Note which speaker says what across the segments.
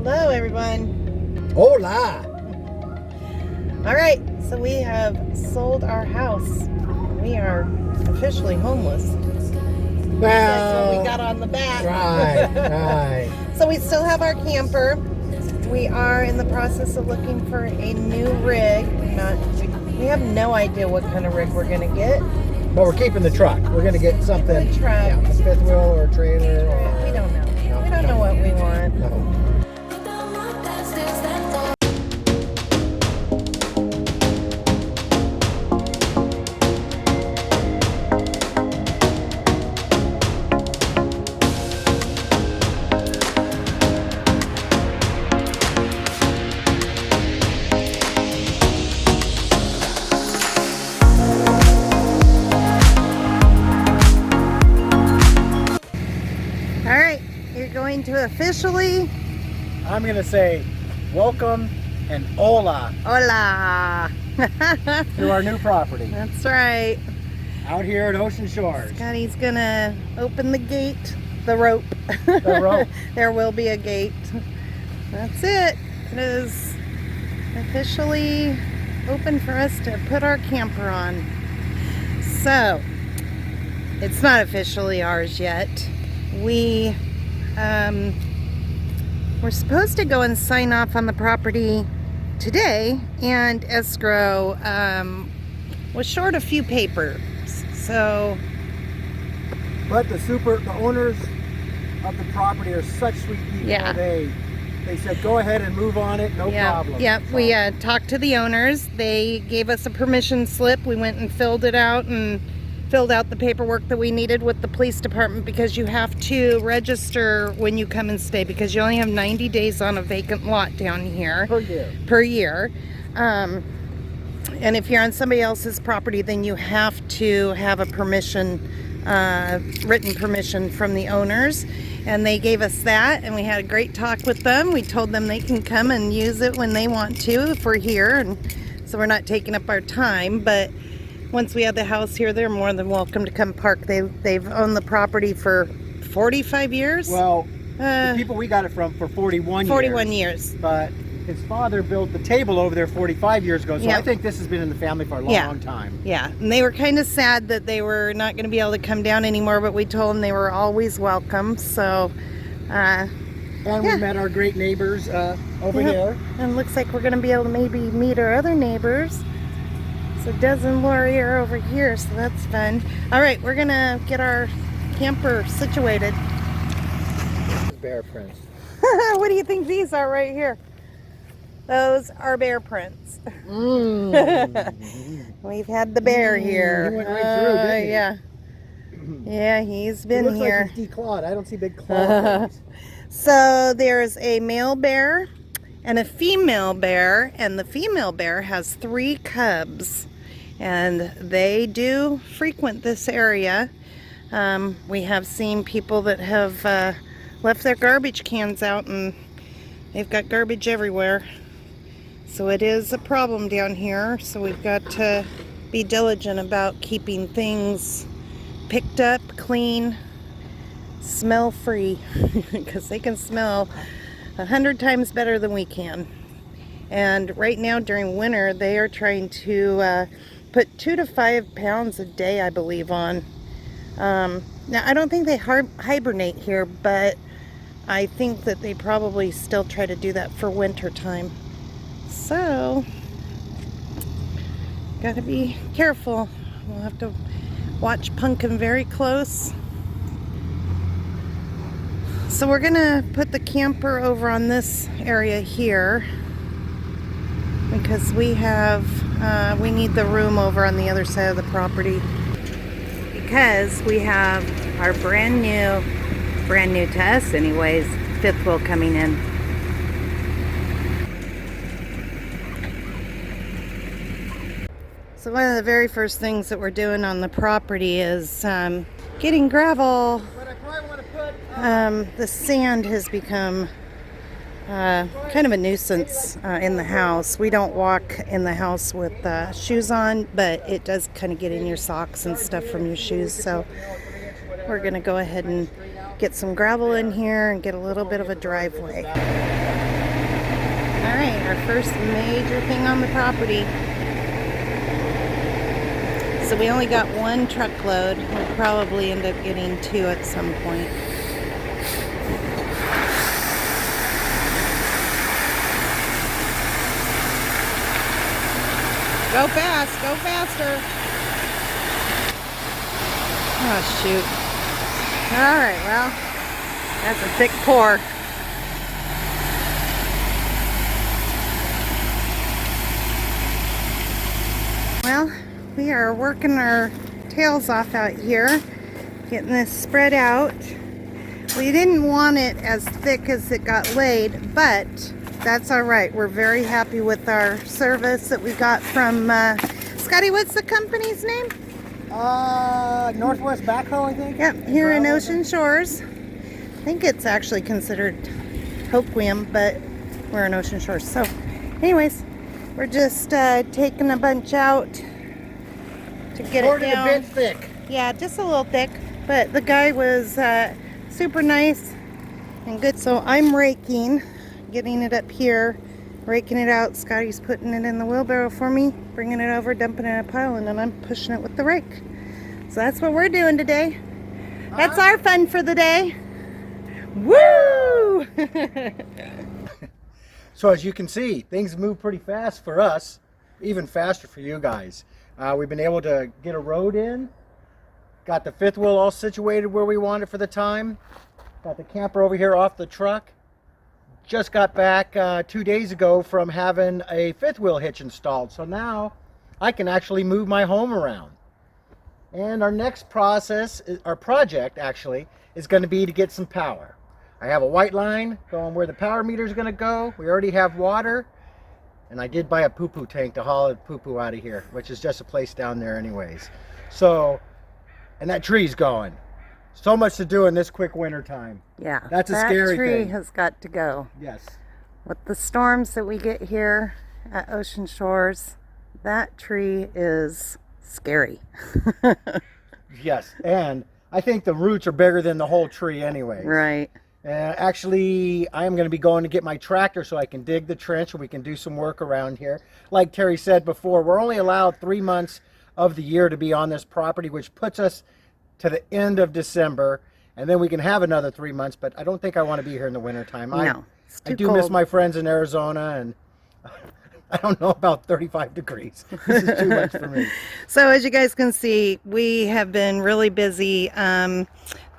Speaker 1: Hello, everyone.
Speaker 2: Hola!
Speaker 1: All right, so we have sold our house. We are officially homeless.
Speaker 2: Well,
Speaker 1: That's what we got on the back.
Speaker 2: Right.
Speaker 1: So we still have our camper. We are in the process of looking for a new rig. We have no idea what kind of rig we're going to get.
Speaker 2: But we're keeping the truck. We're going to get something.
Speaker 1: The truck.
Speaker 2: Yeah, a fifth wheel or a trailer. Or,
Speaker 1: We don't know. We don't know what we want.
Speaker 2: No.
Speaker 1: All right, you're going to officially...
Speaker 2: I'm going to say welcome and hola
Speaker 1: Hola!
Speaker 2: to our new property.
Speaker 1: That's right.
Speaker 2: Out here at Ocean Shores.
Speaker 1: Scotty's gonna open the gate, the rope.
Speaker 2: The rope.
Speaker 1: There will be a gate. That's it. It is officially open for us to put our camper on. So, it's not officially ours yet. We're supposed to go and sign off on the property today, and escrow was short a few papers. So,
Speaker 2: But the owners of the property are such sweet people.
Speaker 1: Yeah.
Speaker 2: They said go ahead and move on it, no problem.
Speaker 1: Yeah,
Speaker 2: So,
Speaker 1: we talked to the owners. They gave us a permission slip. We went and filled it out and filled out the paperwork that we needed with the police department, because you have to register when you come and stay, because you only have 90 days on a vacant lot down here
Speaker 2: per year.
Speaker 1: And if you're on somebody else's property, then you have to have a permission, written permission from the owners. And they gave us that, and we had a great talk with them. We told them they can come and use it when they want to if we're here, and so we're not taking up our time. But once we have the house here, they're more than welcome to come park. They've owned the property for 45 years.
Speaker 2: Well, the people we got it from for 41
Speaker 1: years.
Speaker 2: But his father built the table over there 45 years ago, so
Speaker 1: Yeah.
Speaker 2: I think this has been in the family for a long time.
Speaker 1: Yeah, and they were kind of sad that they were not going to be able to come down anymore, but we told them they were always welcome. So,
Speaker 2: And we met our great neighbors over here.
Speaker 1: And it looks like we're going to be able to maybe meet our other neighbors. So Des and Lori are over here, so that's fun. All right, we're going to get our camper situated.
Speaker 2: Bear prints.
Speaker 1: What do you think these are right here? Those are bear prints. We've had the bear here.
Speaker 2: He went right through, didn't he?
Speaker 1: Yeah. Yeah, he's been
Speaker 2: It looks
Speaker 1: here.
Speaker 2: like he's declawed. I don't see big claws.
Speaker 1: So there's a male bear and a female bear, and the female bear has 3 cubs, and they do frequent this area. We have seen people that have left their garbage cans out, and they've got garbage everywhere. So it is a problem down here, so we've got to be diligent about keeping things picked up, clean, smell free, because they can smell 100 times better than we can. And right now during winter, they are trying to put 2 to 5 pounds a day, I believe, on. Now I don't think they hibernate here, but I think that they probably still try to do that for winter time. So gotta be careful. We'll have to watch Pumpkin very close. So we're gonna put the camper over on this area here, because we need the room over on the other side of the property, because we have our brand new to us anyways, 5th wheel coming in. So one of the very first things that we're doing on the property is getting gravel. The sand has become kind of a nuisance in the house. We don't walk in the house with shoes on, but it does kind of get in your socks and stuff from your shoes. So we're going to go ahead and get some gravel in here and get a little bit of a driveway. Alright, our first major thing on the property. So we only got one truckload. We'll probably end up getting two at some point. Go fast, go faster. Oh shoot. Alright, well, that's a thick pour. Well, we are working our tails off out here, getting this spread out. We didn't want it as thick as it got laid, but that's all right. We're very happy with our service that we got from, Scotty, what's the company's name?
Speaker 2: Northwest Backhoe, I think?
Speaker 1: Yep, here in Ocean Shores. I think it's actually considered Hoquiam, but we're in Ocean Shores. So, anyways, we're just taking a bunch out to get it down.
Speaker 2: A bit thick.
Speaker 1: Yeah, just a little thick, but the guy was super nice and good. So I'm raking, getting it up here, raking it out. Scotty's putting it in the wheelbarrow for me, bringing it over, dumping it in a pile, and then I'm pushing it with the rake. So that's what we're doing today. That's our fun for the day. Woo!
Speaker 2: So as you can see, things move pretty fast for us, even faster for you guys. We've been able to get a road in, got the fifth wheel all situated where we want it for the time, got the camper over here off the truck. Just got back 2 days ago from having a fifth wheel hitch installed. So now I can actually move my home around. And our next project actually, is going to be to get some power. I have a white line going where the power meter is going to go. We already have water. And I did buy a poo-poo tank to haul the poo-poo out of here, which is just a place down there anyways. So, and that tree's going. So much to do in this quick winter time.
Speaker 1: Yeah,
Speaker 2: that's a scary thing.
Speaker 1: That tree has got to go.
Speaker 2: Yes.
Speaker 1: With the storms that we get here at Ocean Shores, that tree is scary.
Speaker 2: Yes, and I think the roots are bigger than the whole tree anyways.
Speaker 1: Right.
Speaker 2: Actually, I am going to be going to get my tractor so I can dig the trench and we can do some work around here. Like Terry said before, we're only allowed 3 months of the year to be on this property, which puts us to the end of December, and then we can have another 3 months, but I don't think I want to be here in the wintertime.
Speaker 1: No, it's too
Speaker 2: I do
Speaker 1: cold.
Speaker 2: Miss my friends in Arizona, and I don't know about 35 degrees. This is too much for me.
Speaker 1: So as you guys can see, we have been really busy.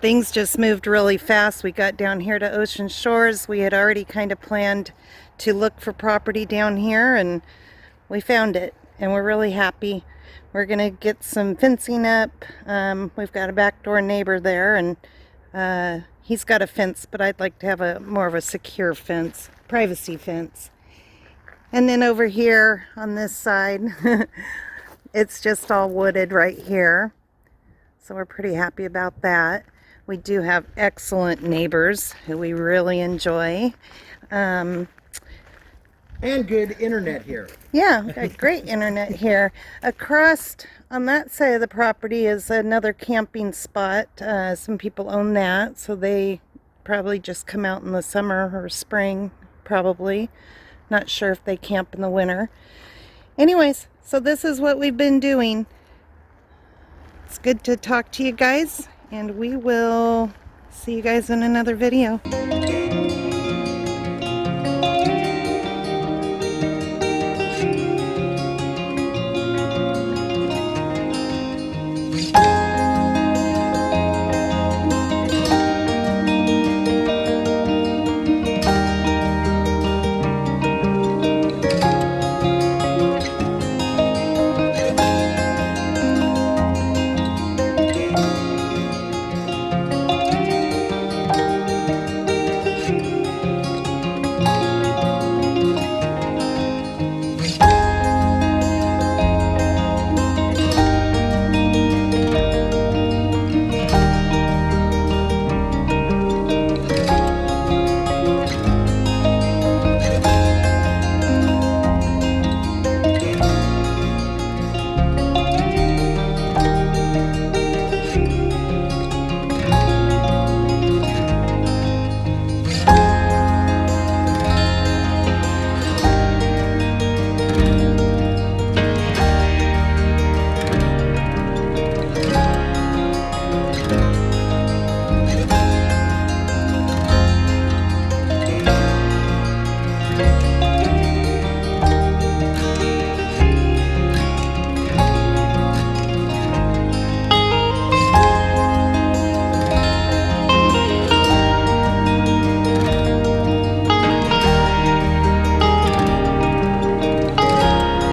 Speaker 1: Things just moved really fast. We got down here to Ocean Shores. We had already kind of planned to look for property down here, and we found it, and we're really happy. We're gonna get some fencing up. We've got a backdoor neighbor there, and he's got a fence, but I'd like to have more of a secure fence, privacy fence. And then over here on this side, it's just all wooded right here. So we're pretty happy about that. We do have excellent neighbors who we really enjoy.
Speaker 2: And good internet here.
Speaker 1: Yeah, we've got great internet here. Across on that side of the property is another camping spot. Some people own that, so they probably just come out in the summer or spring, probably. Not sure if they camp in the winter. Anyways, so this is what we've been doing. It's good to talk to you guys, and we will see you guys in another video.